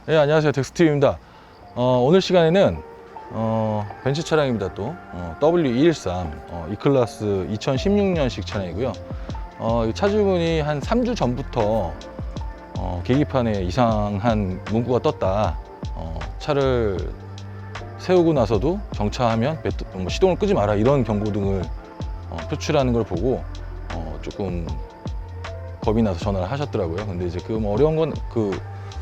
네, 안녕하세요. 덱스티브입니다. 오늘 시간에는 벤츠 차량입니다. 또 W213 E클래스 2016년식 차량이고요. 이 차주분이 한 3주 전부터 계기판에 이상한 문구가 떴다. 차를 세우고 나서도 정차하면 시동을 끄지 마라, 이런 경고등을 표출하는 걸 보고 조금 겁이 나서 전화를 하셨더라고요. 근데 이제 어려운 건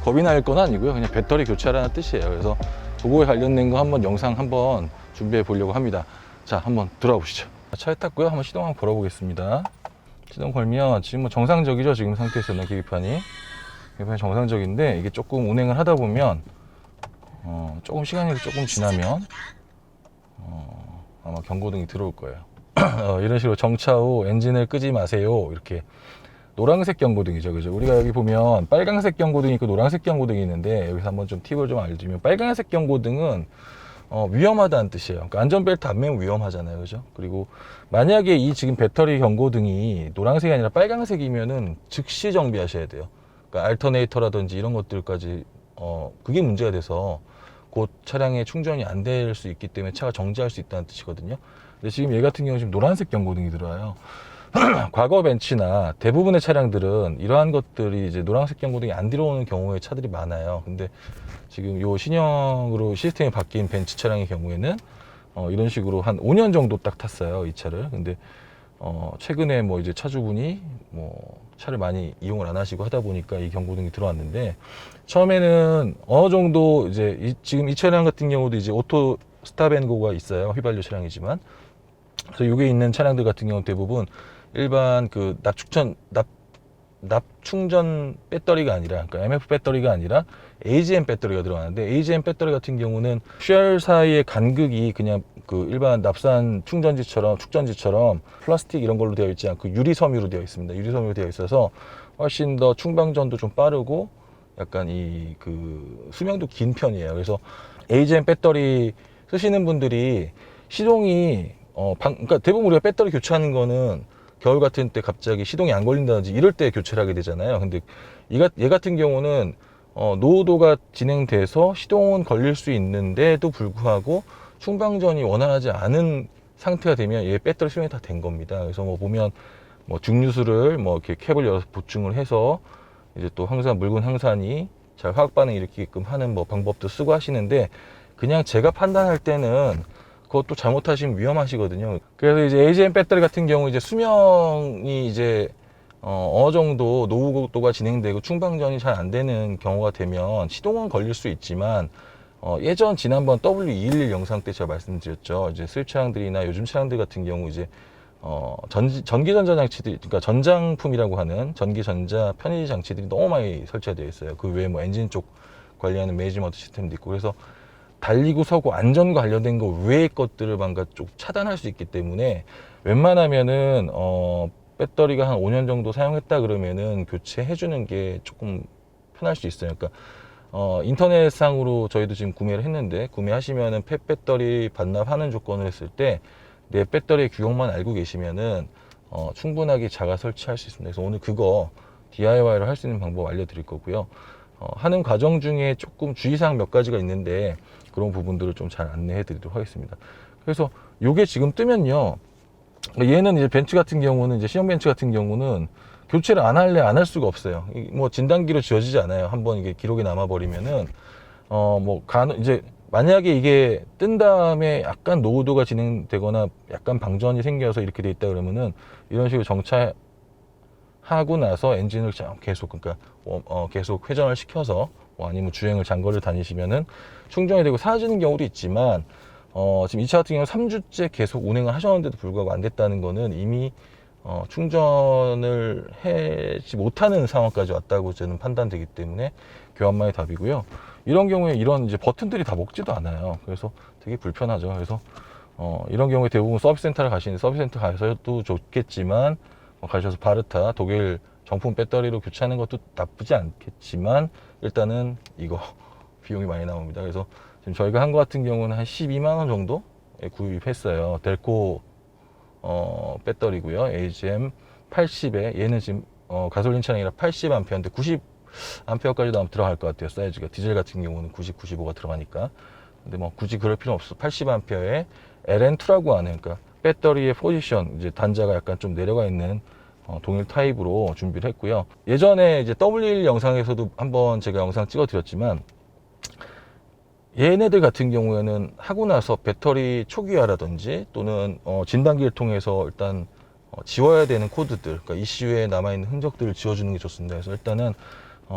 겁이 날 건 아니고요. 그냥 배터리 교체하라는 뜻이에요. 그래서 그거에 관련된 거 한번 영상 한번 준비해 보려고 합니다. 자, 한번 들어가 보시죠. 차에 탔고요. 한번 시동 한번 걸어 보겠습니다. 시동 걸면 지금 정상적이죠. 지금 상태에서는 계기판이 정상적인데, 이게 조금 운행을 하다 보면 조금 시간이 조금 지나면 아마 경고등이 들어올 거예요. 이런 식으로 정차 후 엔진을 끄지 마세요, 이렇게 노란색 경고등이죠. 그죠? 우리가 여기 보면 빨간색 경고등이 있고 노란색 경고등이 있는데, 여기서 한번 좀 팁을 좀 알려주면, 빨간색 경고등은 위험하다는 뜻이에요. 그러니까 안전벨트 안 매면 위험하잖아요. 그죠? 그리고 만약에 이 지금 배터리 경고등이 노란색이 아니라 빨간색이면은 즉시 정비하셔야 돼요. 그러니까 알터네이터라든지 이런 것들까지 그게 문제가 돼서 곧 차량에 충전이 안 될 수 있기 때문에 차가 정지할 수 있다는 뜻이거든요. 근데 지금 얘 같은 경우는 지금 노란색 경고등이 들어와요. 과거 벤츠나 대부분의 차량들은 이러한 것들이 이제 노란색 경고등이 안 들어오는 경우의 차들이 많아요. 근데 지금 요 신형으로 시스템이 바뀐 벤츠 차량의 경우에는 이런 식으로 한 5년 정도 딱 탔어요, 이 차를. 근데 최근에 이제 차주분이 차를 많이 이용을 안 하시고 하다 보니까 이 경고등이 들어왔는데, 처음에는 어느 정도 이제 지금 이 차량 같은 경우도 이제 오토 스탑앤고가 있어요. 휘발유 차량이지만. 그래서 이게 있는 차량들 같은 경우는 대부분 일반 납충전 배터리가 아니라, 그러니까 MF 배터리가 아니라 AGM 배터리가 들어가는데, AGM 배터리 같은 경우는 쉘 사이의 간극이 그냥 일반 납산 축전지처럼 플라스틱 이런 걸로 되어 있지 않고 유리 섬유로 되어 있습니다. 유리 섬유로 되어 있어서 훨씬 더 충방전도 좀 빠르고 약간 수명도 긴 편이에요. 그래서 AGM 배터리 쓰시는 분들이 시동이 그러니까 대부분 우리가 배터리 교체하는 거는 겨울 같은 때 갑자기 시동이 안 걸린다든지 이럴 때 교체를 하게 되잖아요. 근데 얘 같은 경우는 노후도가 진행돼서 시동은 걸릴 수 있는데도 불구하고 충방전이 원활하지 않은 상태가 되면 얘 배터리 수명이 다 된 겁니다. 그래서 보면 증류수를 이렇게 캡을 열어서 보충을 해서 이제 또 물건 항산이 잘 화학 반응 일으키게끔 하는 방법도 쓰고 하시는데, 그냥 제가 판단할 때는 그것도 잘못하시면 위험하시거든요. 그래서 이제 AGM 배터리 같은 경우 이제 수명이 이제 어느 정도 노후도가 진행되고 충방전이 잘 안 되는 경우가 되면 시동은 걸릴 수 있지만, 예전 지난번 W211 영상 때 제가 말씀드렸죠. 이제 수입 차량들이나 요즘 차량들 같은 경우 이제 전기전자 장치들이, 그러니까 전장품이라고 하는 전기전자 편의 장치들이 너무 많이 설치되어 있어요. 그 외에 엔진 쪽 관리하는 매니지먼트 시스템도 있고, 그래서 달리고 서고 안전과 관련된 거 외의 것들을 뭔가 좀 차단할 수 있기 때문에, 웬만하면은 배터리가 한 5년 정도 사용했다 그러면은 교체해 주는 게 조금 편할 수 있어요. 그러니까 인터넷상으로 저희도 지금 구매를 했는데, 구매하시면은 펫 배터리 반납하는 조건을 했을 때 내 배터리의 규격만 알고 계시면은 충분하게 자가 설치할 수 있습니다. 그래서 오늘 그거 DIY로 할 수 있는 방법 알려드릴 거고요. 하는 과정 중에 조금 주의사항 몇 가지가 있는데, 그런 부분들을 좀 잘 안내해 드리도록 하겠습니다. 그래서 요게 지금 뜨면요, 얘는 이제 벤츠 같은 경우는, 이제 시형 벤츠 같은 경우는 교체를 안 할 수가 없어요. 진단기로 지워지지 않아요. 한번 이게 기록이 남아버리면은 이제 만약에 이게 뜬 다음에 약간 노후도가 진행되거나 약간 방전이 생겨서 이렇게 돼 있다 그러면은, 이런 식으로 정차하고 나서 엔진을 계속, 그러니까 계속 회전을 시켜서 아니면 주행을 장거리를 다니시면은 충전이 되고 사라지는 경우도 있지만, 지금 이 차 같은 경우는 3주째 계속 운행을 하셨는데도 불구하고 안 됐다는 거는 이미 충전을 하지 못하는 상황까지 왔다고 저는 판단되기 때문에 교환만이 답이고요. 이런 경우에 이런 이제 버튼들이 다 먹지도 않아요. 그래서 되게 불편하죠. 그래서 이런 경우에 대부분 서비스 센터를 가시는데, 서비스 센터 가셔도 좋겠지만, 가셔서 바르타 독일 정품 배터리로 교체하는 것도 나쁘지 않겠지만, 일단은 이거 비용이 많이 나옵니다. 그래서 지금 저희가 한 것 같은 경우는 한 12만 원 정도에 구입했어요. 델코 배터리고요. AGM 80에, 얘는 지금 가솔린 차량이라 80A인데 암페어까지도 들어갈 것 같아요. 사이즈가 디젤 같은 경우는 90, 95가 들어가니까. 근데 뭐 굳이 그럴 필요 없어. 80A의 LN2라고 하는, 그러니까 배터리의 포지션, 이제 단자가 약간 좀 내려가 있는 동일 타입으로 준비를 했고요. 예전에 이제 W1 영상에서도 한번 제가 영상 찍어 드렸지만, 얘네들 같은 경우에는 하고 나서 배터리 초기화라든지 또는 진단기를 통해서 일단 지워야 되는 코드들, 그러니까 ECU에 남아있는 흔적들을 지워주는 게 좋습니다. 그래서 일단은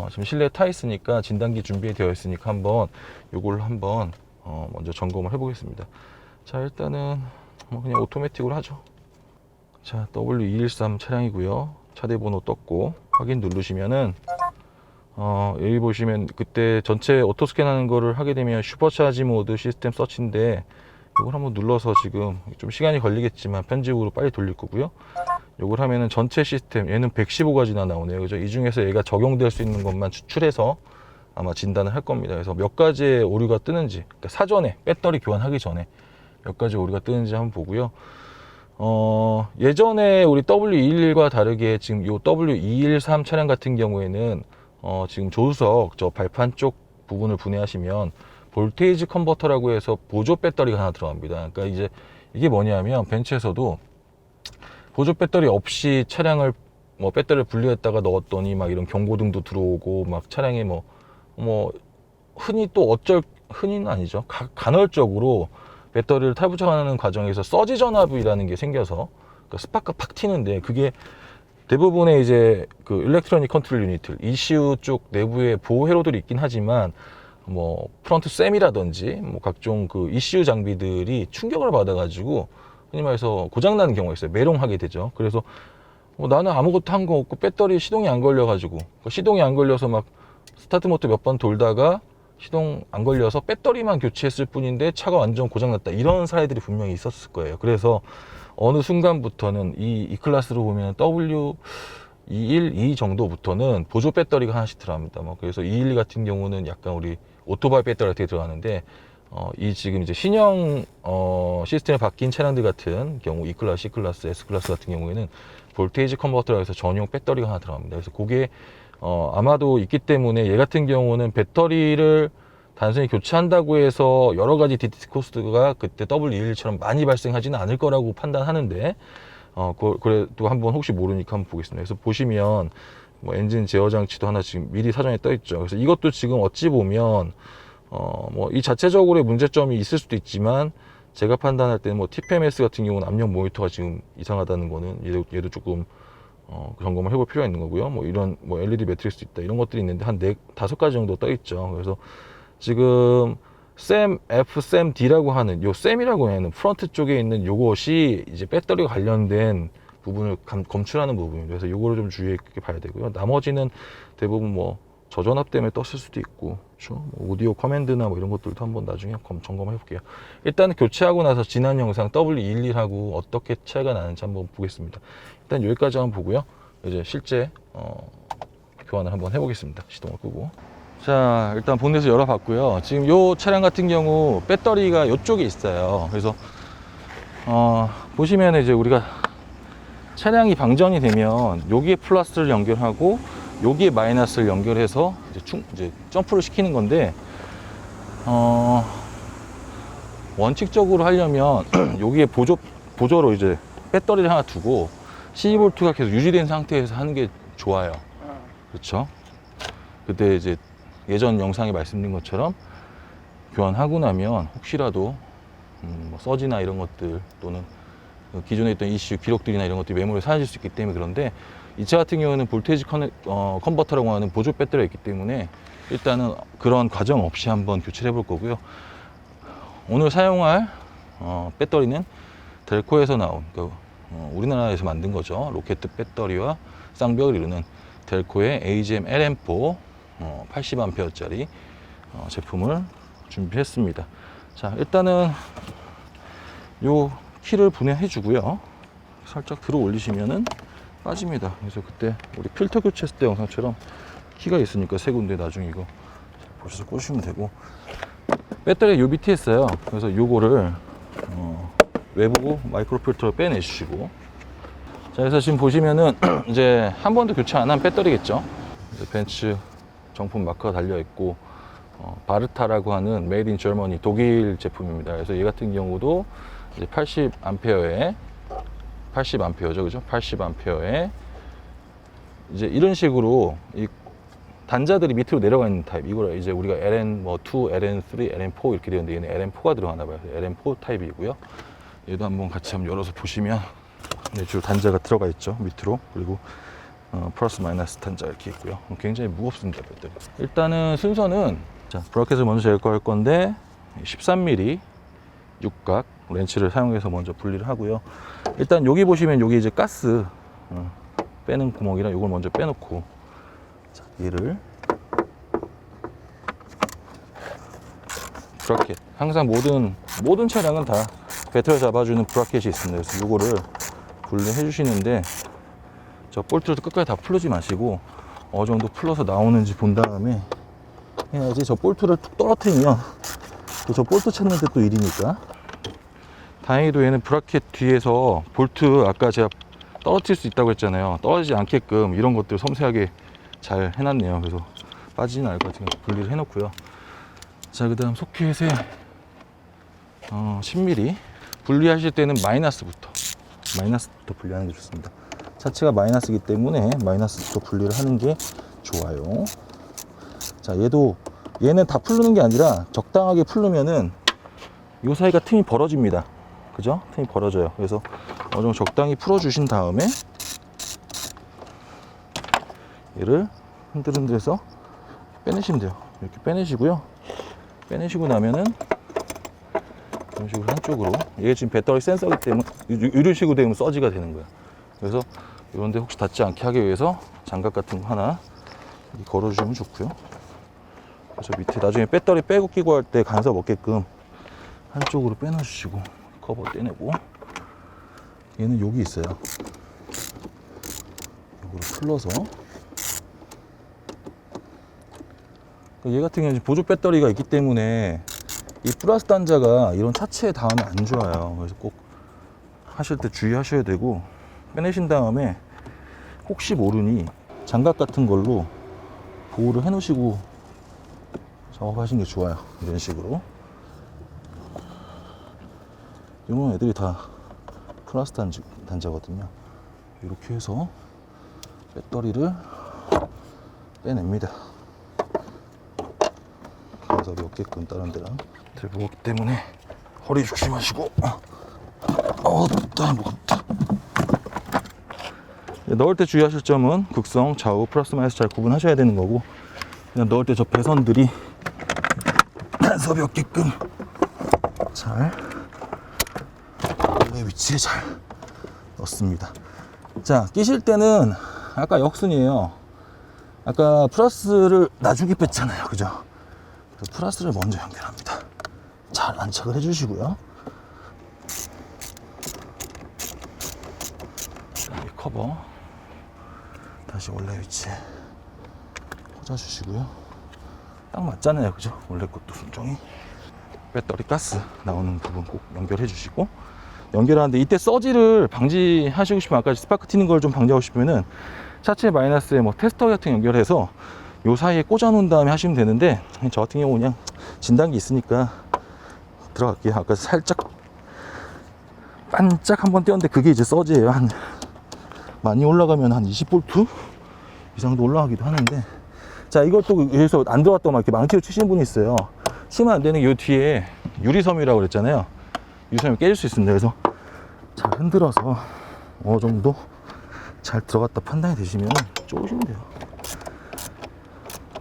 지금 실내에 타 있으니까 진단기 준비되어 있으니까 한번 요걸 한번 먼저 점검을 해 보겠습니다. 자, 일단은 그냥 오토매틱으로 하죠. 자, W213 차량이고요. 차대 번호 떴고 확인 누르시면은 여기 보시면 그때 전체 오토 스캔하는 거를 하게 되면 슈퍼차지 모드 시스템 서치인데, 이걸 한번 눌러서 지금 좀 시간이 걸리겠지만 편집으로 빨리 돌릴 거고요. 이걸 하면은 전체 시스템, 얘는 115가지나 나오네요. 그죠? 이 중에서 얘가 적용될 수 있는 것만 추출해서 아마 진단을 할 겁니다. 그래서 몇 가지의 오류가 뜨는지, 그러니까 사전에 배터리 교환하기 전에 몇 가지 오류가 뜨는지 한번 보고요. 예전에 우리 W211과 다르게 지금 요 W213 차량 같은 경우에는 지금 조수석 저 발판 쪽 부분을 분해하시면 볼테이지 컨버터라고 해서 보조 배터리가 하나 들어갑니다. 그러니까 이제 이게 뭐냐면 벤츠에서도 보조 배터리 없이 차량을 배터리를 분리했다가 넣었더니 막 이런 경고등도 들어오고 막 차량에 흔히 또 흔히는 아니죠. 간헐적으로 배터리를 탈부착하는 과정에서 서지 전압이라는 게 생겨서 그러니까 스파크가 팍 튀는데, 그게 대부분의 이제 그 일렉트로닉 컨트롤 유닛들, ECU 쪽 내부에 보호 회로들이 있긴 하지만 프론트 셈이라든지 각종 그 ECU 장비들이 충격을 받아가지고 흔히 말해서 고장나는 경우가 있어요. 메롱하게 되죠. 그래서 나는 아무것도 한 거 없고 배터리 시동이 안 걸려가지고, 시동이 안 걸려서 막 스타트 모터 몇 번 돌다가 시동 안 걸려서 배터리만 교체했을 뿐인데 차가 완전 고장났다, 이런 사례들이 분명히 있었을 거예요. 그래서 어느 순간부터는 이 클래스로 보면 W212 정도부터는 보조 배터리가 하나씩 들어갑니다. 그래서 212 같은 경우는 약간 우리 오토바이 배터리 같은 게 들어가는데, 이 지금 이제 신형 시스템이 바뀐 차량들 같은 경우 E클래스, C클래스, S클래스 같은 경우에는 볼테이지 컨버터라고 해서 전용 배터리가 하나 들어갑니다. 그래서 그게 아마도 있기 때문에 얘 같은 경우는 배터리를 단순히 교체한다고 해서 여러 가지 DTC 코스트가 그때 W211처럼 많이 발생하지는 않을 거라고 판단하는데, 그래도 한번 혹시 모르니까 한번 보겠습니다. 그래서 보시면 엔진 제어 장치도 하나 지금 미리 사전에 떠 있죠. 그래서 이것도 지금 어찌 보면 이 자체적으로의 문제점이 있을 수도 있지만, 제가 판단할 때는 TPMS 같은 경우는 압력 모니터가 지금 이상하다는 거는 얘도 조금 점검을 해볼 필요가 있는 거고요. 이런 LED 매트릭스 있다, 이런 것들이 있는데 한 5가지 정도 떠 있죠. 그래서 지금 SEM-F-SEM-D라고 하는 요 SEM이라고 하는 프론트 쪽에 있는 요것이 이제 배터리와 관련된 부분을 검출하는 부분입니다. 그래서 요거를 좀 주의 깊게 봐야 되고요. 나머지는 대부분 저전압 때문에 떴을 수도 있고, 그렇죠? 오디오 커맨드나 이런 것들도 한번 나중에 점검해 볼게요. 일단 교체하고 나서 지난 영상 W211하고 어떻게 차이가 나는지 한번 보겠습니다. 일단 여기까지 한번 보고요. 이제 실제 교환을 한번 해보겠습니다. 시동을 끄고. 자, 일단 본넷을 열어봤고요. 지금 요 차량 같은 경우 배터리가 이쪽에 있어요. 그래서 보시면 이제 우리가 차량이 방전이 되면 여기에 플러스를 연결하고 여기에 마이너스를 연결해서 이제 점프를 시키는 건데, 원칙적으로 하려면 여기에 보조로 이제 배터리를 하나 두고 12V가 계속 유지된 상태에서 하는 게 좋아요. 그렇죠? 그때 이제 예전 영상에 말씀드린 것처럼 교환하고 나면 혹시라도 서지나 이런 것들 또는 기존에 있던 이슈 기록들이나 이런 것들이 메모리에 사라질 수 있기 때문에. 그런데 이 차 같은 경우는 볼테이지 컨버터라고 하는 보조 배터리가 있기 때문에 일단은 그런 과정 없이 한번 교체를 해볼 거고요. 오늘 사용할 배터리는 델코에서 나온 우리나라에서 만든 거죠. 로켓 배터리와 쌍벽을 이루는 델코의 AGM LM4 80A짜리 제품을 준비했습니다. 자, 일단은 요 키를 분해해 주고요. 살짝 들어 올리시면은 빠집니다. 그래서 그때 우리 필터 교체했을 때 영상처럼 키가 있으니까 세 군데 나중에 이거 보셔서 꽂으시면 되고, 배터리 요 밑에 있어요. 그래서 요거를 외부 마이크로 필터를 빼내 주시고, 자, 그래서 지금 보시면은 이제 한 번도 교체 안 한 배터리겠죠. 벤츠 정품 마크가 달려 있고, 바르타라고 하는 메이드 인 저머니 독일 제품입니다. 그래서 얘 같은 경우도 이제 80A에 80A죠, 그죠? 80A에 이제 이런 식으로 이 단자들이 밑으로 내려가 있는 타입. 이걸 이제 우리가 LN2, LN3, LN4 이렇게 되는데 얘는 LN4가 들어가나 봐요. LN4 타입이고요. 얘도 한번 같이 한번 열어서 보시면 줄 단자가 들어가 있죠, 밑으로. 그리고 플러스 마이너스 단자 이렇게 있고요. 굉장히 무겁습니다, 배터리. 일단은 순서는, 자, 브라켓을 먼저 제거할 건데 13mm 육각 렌치를 사용해서 먼저 분리를 하고요. 일단 여기 보시면 여기 이제 가스 빼는 구멍이라 이걸 먼저 빼놓고, 자, 얘를 브라켓, 항상 모든 차량은 다 배터리 잡아주는 브라켓이 있습니다. 그래서 이거를 분리해 주시는데, 저 볼트를 끝까지 다 풀지 마시고 어느 정도 풀러서 나오는지 본 다음에 해야지. 저 볼트를 툭 떨어뜨리면 또 저 볼트 찾는데 또 일이니까. 다행히도 얘는 브라켓 뒤에서 볼트, 아까 제가 떨어뜨릴 수 있다고 했잖아요. 떨어지지 않게끔 이런 것들 섬세하게 잘 해놨네요. 그래서 빠지진 않을 것 같으니까 분리를 해놓고요. 자, 그 다음 소켓에 10mm. 분리하실 때는 마이너스부터 분리하는 게 좋습니다. 차체가 마이너스이기 때문에 마이너스부터 분리를 하는 게 좋아요. 자, 얘는 다 풀르는 게 아니라 적당하게 풀르면은 이 사이가 틈이 벌어집니다. 그죠? 틈이 벌어져요. 그래서 어느 정도 적당히 풀어 주신 다음에 얘를 흔들흔들해서 빼내시면 돼요. 이렇게 빼내시고요. 빼내시고 나면은 이런 식으로 한쪽으로, 이게 지금 배터리 센서기 때문에 이런 식으로 되면 서지가 되는 거야. 그래서 이런 데 혹시 닿지 않게 하기 위해서 장갑 같은 거 하나 걸어 주시면 좋고요. 그래서 밑에 나중에 배터리 빼고 끼고 할 때 간섭 없게끔 한쪽으로 빼놔 주시고, 커버 떼내고, 얘는 여기 있어요. 이거를 풀러서, 얘 같은 경우는 보조 배터리가 있기 때문에 이 플러스 단자가 이런 차체에 닿으면 안 좋아요. 그래서 꼭 하실 때 주의하셔야 되고, 빼내신 다음에 혹시 모르니 장갑 같은 걸로 보호를 해 놓으시고 작업하시는 게 좋아요. 이런 식으로. 이런 애들이 다 플러스 단자거든요. 이렇게 해서 배터리를 빼냅니다. 간섭이 없게끔 다른 데랑. 무겁기 때문에 허리 조심하시고. 무겁다. 넣을 때 주의하실 점은 극성, 좌우, 플러스 마이너스 잘 구분하셔야 되는 거고, 그냥 넣을 때 저 배선들이 간섭이 없게끔 잘 원래 위치에 잘 넣습니다. 자, 끼실 때는 아까 역순이에요. 아까 플러스를 나중에 뺐잖아요, 그죠? 그래서 플러스를 먼저 연결합니다. 잘 안착을 해주시고요. 이 커버 다시 원래 위치에 꽂아주시고요. 딱 맞잖아요, 그죠? 원래 것도 순정이. 배터리 가스 나오는 부분 꼭 연결해 주시고, 연결하는데 이때 서지를 방지하시고 싶으면, 아까 스파크 튀는 걸 좀 방지하고 싶으면은 차체 마이너스에 뭐 테스터 같은 거 연결해서 요 사이에 꽂아 놓은 다음에 하시면 되는데, 저 같은 경우 그냥 진단기 있으니까 들어갈게요. 아까 살짝 반짝 한번 떼었는데 그게 이제 서지예요. 한 많이 올라가면 한 20V 이 정도 올라가기도 하는데, 자, 이것도 여기서 안 들어갔다고 막 이렇게 망치로 치시는 분이 있어요. 치면 안 되는 게 이 뒤에 유리섬이라고 그랬잖아요. 유리섬이 깨질 수 있습니다. 그래서 잘 흔들어서 어느 정도 잘 들어갔다 판단이 되시면 쪼으시면 돼요.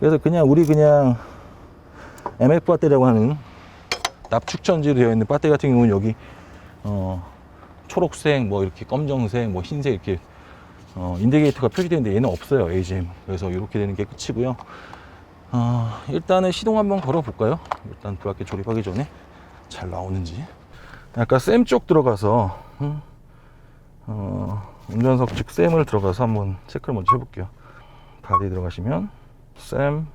그래서 우리 그냥 MF 배터리라고 하는 납축전지로 되어 있는 배터리 같은 경우는 여기 초록색, 뭐 이렇게 검정색, 뭐 흰색 이렇게 인디케이터가 표시되는데 얘는 없어요, AGM. 그래서 이렇게 되는 게 끝이고요. 일단은 시동 한번 걸어 볼까요? 일단 브라켓 조립하기 전에 잘 나오는지. 아까 샘 쪽 들어가서 운전석 측 샘을 들어가서 한번 체크를 먼저 해볼게요. 바디 들어가시면 샘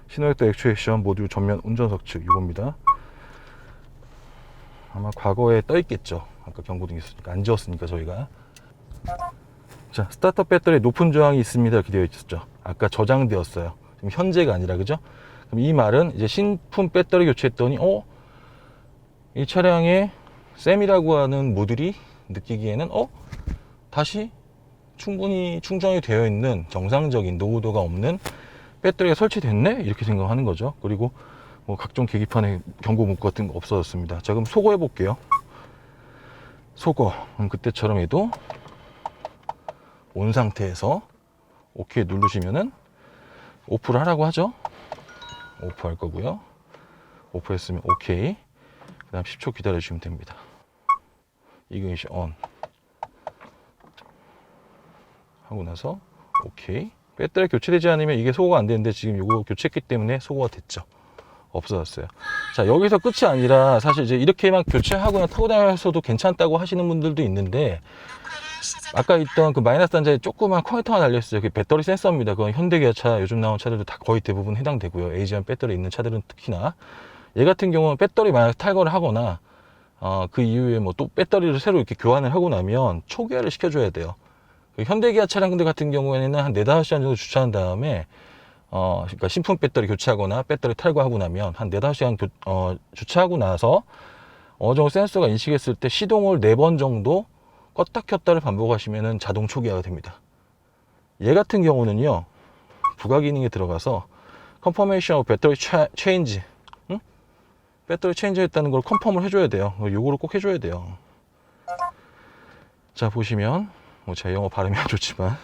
신호액터 액추에이션 모듈 전면 운전석 측 이겁니다. 아마 과거에 떠 있겠죠. 아까 경고등이 있으니까 안 지웠으니까 저희가. 자, 스타터 배터리 높은 저항이 있습니다 이렇게 되어 있었죠. 아까 저장되었어요. 그럼 현재가 아니라, 그죠? 그럼 이 말은 이제 신품 배터리 교체했더니 이 차량에 쌤이라고 하는 모듈이 느끼기에는 다시 충분히 충전이 되어 있는 정상적인 노후도가 없는 배터리가 설치됐네? 이렇게 생각하는 거죠. 그리고 뭐 각종 계기판에 경고 문구 같은 거 없어졌습니다. 자, 그럼 소거 해볼게요. 소거. 그럼 그때처럼 해도 온 상태에서 OK 누르시면은 오프를 하라고 하죠. 오프 할 거고요. 오프했으면 OK. 그 다음 10초 기다려주시면 됩니다. 이그니션 ON 하고 나서 OK. 배터리 교체되지 않으면 이게 소거가 안 되는데 지금 이거 교체했기 때문에 소거가 됐죠. 없어졌어요. 자, 여기서 끝이 아니라 사실 이제 이렇게만 교체하고 그냥 타고 다녀서도 괜찮다고 하시는 분들도 있는데, 아까 있던 그 마이너스 단자에 조그만 커넥터가 달려있어요. 그 배터리 센서입니다. 그건 현대기아차 요즘 나온 차들도 다 거의 대부분 해당되고요. AGM 배터리 있는 차들은 특히나. 얘 같은 경우는 배터리 만약 탈거를 하거나 그 이후에 뭐 또 배터리를 새로 이렇게 교환을 하고 나면 초기화를 시켜줘야 돼요. 그 현대기아 차량들 같은 경우에는 한 4-5시간 정도 주차한 다음에 그러니까 신품 배터리 교체하거나 배터리 탈거하고 나면 한 4-5시간 주차하고 나서 어느 정도 센서가 인식했을 때 시동을 4번 정도 껐다 켰다를 반복하시면 자동 초기화가 됩니다. 얘 같은 경우는요, 부가 기능에 들어가서 Confirmation of Battery Change, 배터리 체인지 했다는 걸 컨펌을 해줘야 돼요. 요거를 꼭 해줘야 돼요. 자, 보시면 제 영어 발음이 안 좋지만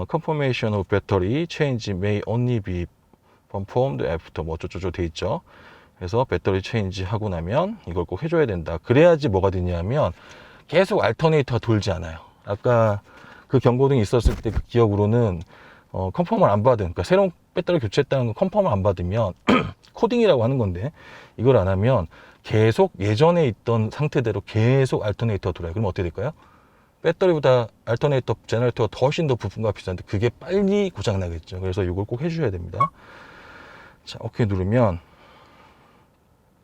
Confirmation of Battery Change may only be performed after 뭐 어쩌고저쩌고 돼 있죠. 그래서 배터리 체인지 하고 나면 이걸 꼭 해줘야 된다. 그래야지 뭐가 되냐면 계속 알터네이터가 돌지 않아요. 아까 그 경고등이 있었을 때 그 기억으로는 컨펌을 안 받은, 그러니까 새로운 배터리 교체했다는 거 컨펌을 안 받으면 코딩이라고 하는 건데, 이걸 안 하면 계속 예전에 있던 상태대로 계속 알터네이터가 돌아요. 그럼 어떻게 될까요? 배터리보다 알터네이터, 제너레이터가 훨씬 더 부품과 비싼데 그게 빨리 고장 나겠죠. 그래서 이걸 꼭 해주셔야 됩니다. 자, OK 누르면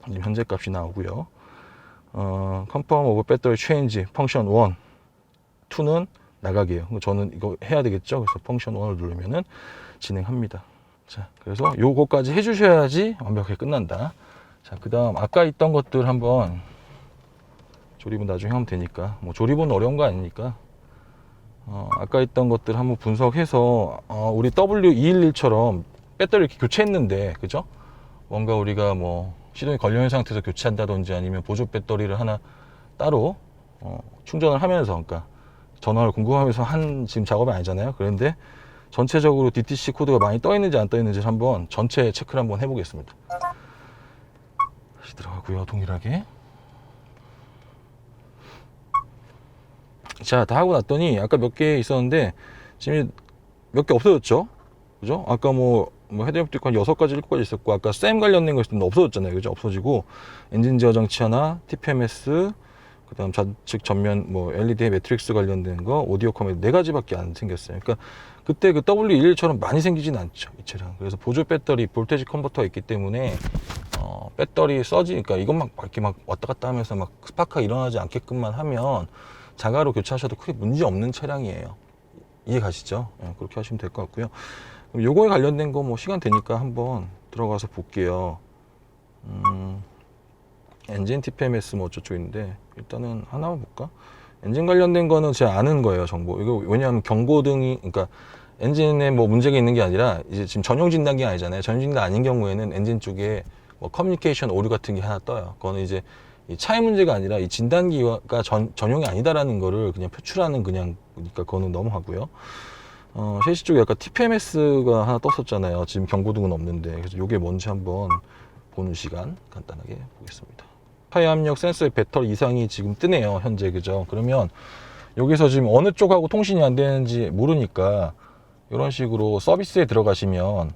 지금 현재 값이 나오고요. Confirm of Battery Change 펑션 1, 2는 나가게요. 저는 이거 해야 되겠죠. 그래서 펑션 1을 누르면은 진행합니다. 자, 그래서 요거까지 해주셔야지 완벽하게 끝난다. 자, 그 다음 아까 있던 것들 한번 조립은 나중에 하면 되니까, 뭐 조립은 어려운 거 아니니까 아까 있던 것들 한번 분석해서 우리 W211처럼 배터리 이렇게 교체했는데, 그죠? 뭔가 우리가 뭐 시동이 걸려있는 상태에서 교체한다든지 아니면 보조 배터리를 하나 따로 충전을 하면서, 그러니까 전원을 공급하면서 한 지금 작업이 아니잖아요. 그런데 전체적으로 DTC 코드가 많이 떠 있는지 안 떠 있는지 한번 전체 체크를 한번 해보겠습니다. 다시 들어가고요. 동일하게. 자, 다 하고 났더니 아까 몇 개 있었는데 지금 몇 개 없어졌죠? 그죠? 아까 뭐 헤드램프도 있고 한 6가지, 7가지 있었고, 아까 쌤 관련된 거 있었는데 없어졌잖아요. 그죠? 없어지고, 엔진 제어 장치 하나, TPMS, 그 다음 좌측 전면 뭐 LED 매트릭스 관련된 거, 오디오 커맨드 4가지밖에 안 생겼어요. 그러니까 그때 그 W11처럼 많이 생기진 않죠, 이 차량. 그래서 보조 배터리 볼테지 컨버터가 있기 때문에 배터리 서지, 그러니까 이것만 이렇게 막 왔다 갔다 하면서 막 스파크가 일어나지 않게끔만 하면 자가로 교체하셔도 크게 문제 없는 차량이에요. 이해 가시죠? 그렇게 하시면 될 것 같고요. 그럼 요거에 관련된 거 뭐 시간 되니까 한번 들어가서 볼게요. 엔진 TPMS 뭐 어쩌고 있는데 일단은 하나만 볼까? 엔진 관련된 거는 제가 아는 거예요, 정보. 이거 왜냐하면 경고등이, 그러니까 엔진에 뭐 문제가 있는 게 아니라 이제 지금 전용 진단기가 아니잖아요. 전용 진단 아닌 경우에는 엔진 쪽에 뭐 커뮤니케이션 오류 같은 게 하나 떠요. 그거는 이제 이 차의 문제가 아니라 이 진단기가 전용이 아니다라는 거를 그냥 표출하는, 그냥, 그러니까 그거는 넘어가고요. 셰시 쪽에 아까 TPMS가 하나 떴었잖아요. 지금 경고등은 없는데. 그래서 이게 뭔지 한번 보는 시간 간단하게 보겠습니다. 타이어 압력 센서의 배터리 이상이 지금 뜨네요, 현재. 그죠? 그러면 여기서 지금 어느 쪽하고 통신이 안 되는지 모르니까 이런 식으로 서비스에 들어가시면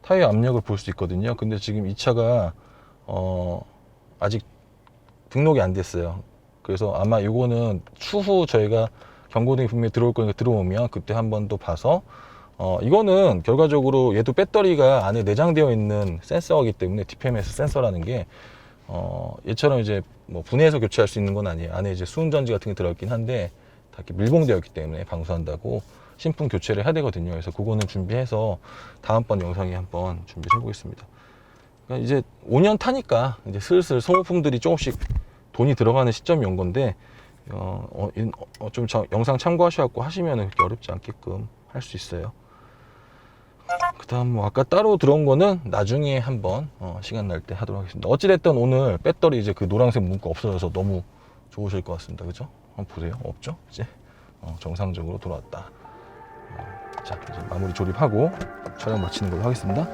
타이어 압력을 볼 수 있거든요. 근데 지금 이 차가 아직 등록이 안 됐어요. 그래서 아마 이거는 추후 저희가 경고등이 분명히 들어올 거니까 들어오면 그때 한번 또 봐서 이거는 결과적으로 얘도 배터리가 안에 내장되어 있는 센서이기 때문에 TPMS 센서라는 게 얘처럼 이제 뭐 분해해서 교체할 수 있는 건 아니에요. 안에 이제 수은전지 같은 게 들어있긴 한데 다 이렇게 밀봉되어 있기 때문에 방수한다고 신품 교체를 해야 되거든요. 그래서 그거는 준비해서 다음번 영상에 한번 준비를 해보겠습니다. 그러니까 이제 5년 타니까 이제 슬슬 소모품들이 조금씩 돈이 들어가는 시점이 온 건데 좀 영상 참고하셔갖고 하시면 그렇게 어렵지 않게끔 할 수 있어요. 그 다음 뭐 아까 따로 들어온 거는 나중에 한번 시간 날 때 하도록 하겠습니다. 어찌됐든 오늘 배터리 이제 그 노란색 문구 없어져서 너무 좋으실 것 같습니다. 그죠? 한번 보세요. 없죠? 이제 정상적으로 돌아왔다. 자, 이제 마무리 조립하고 촬영 마치는 걸로 하겠습니다.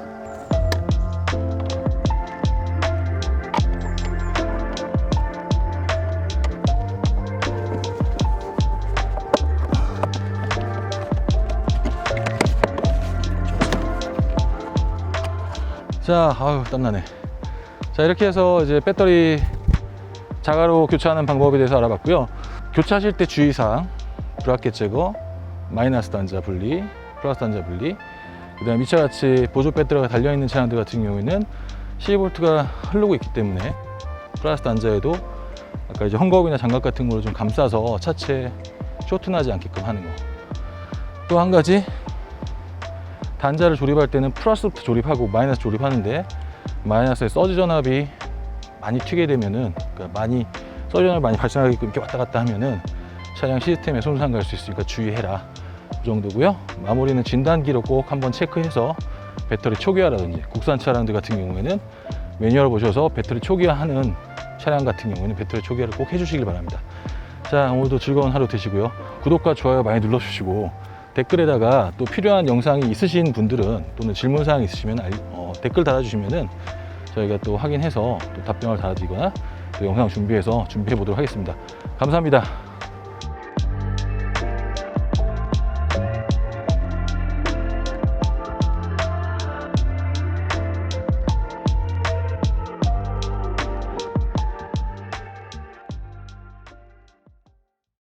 자, 아유, 땀나네. 자, 이렇게 해서 이제 배터리 자가로 교체하는 방법에 대해서 알아봤고요. 교체하실 때 주의사항: 브라켓 제거, 마이너스 단자 분리, 플러스 단자 분리. 그 다음에 이차 같이 보조 배터리가 달려있는 차량들 같은 경우에는 12V가 흐르고 있기 때문에 플러스 단자에도 아까 이제 헝겊이나 장갑 같은 걸로 좀 감싸서 차체 쇼트나지 않게끔 하는 거. 또 한 가지, 단자를 조립할 때는 플러스부터 조립하고 마이너스 조립하는데, 마이너스에 서지 전압이 많이 튀게 되면은, 그러니까 서지 전압이 많이 발생하게끔 이렇게 왔다 갔다 하면은 차량 시스템에 손상 갈 수 있으니까 주의해라. 그 정도고요. 마무리는 진단기로 꼭 한번 체크해서 배터리 초기화라든지, 국산 차량들 같은 경우에는 매뉴얼 보셔서 배터리 초기화하는 차량 같은 경우에는 배터리 초기화를 꼭 해주시길 바랍니다. 자, 오늘도 즐거운 하루 되시고요. 구독과 좋아요 많이 눌러주시고, 댓글에다가 또 필요한 영상이 있으신 분들은, 또는 질문사항이 있으시면 댓글 달아주시면은 저희가 또 확인해서 또 답변을 달아드리거나 또 영상 준비해 보도록 하겠습니다. 감사합니다.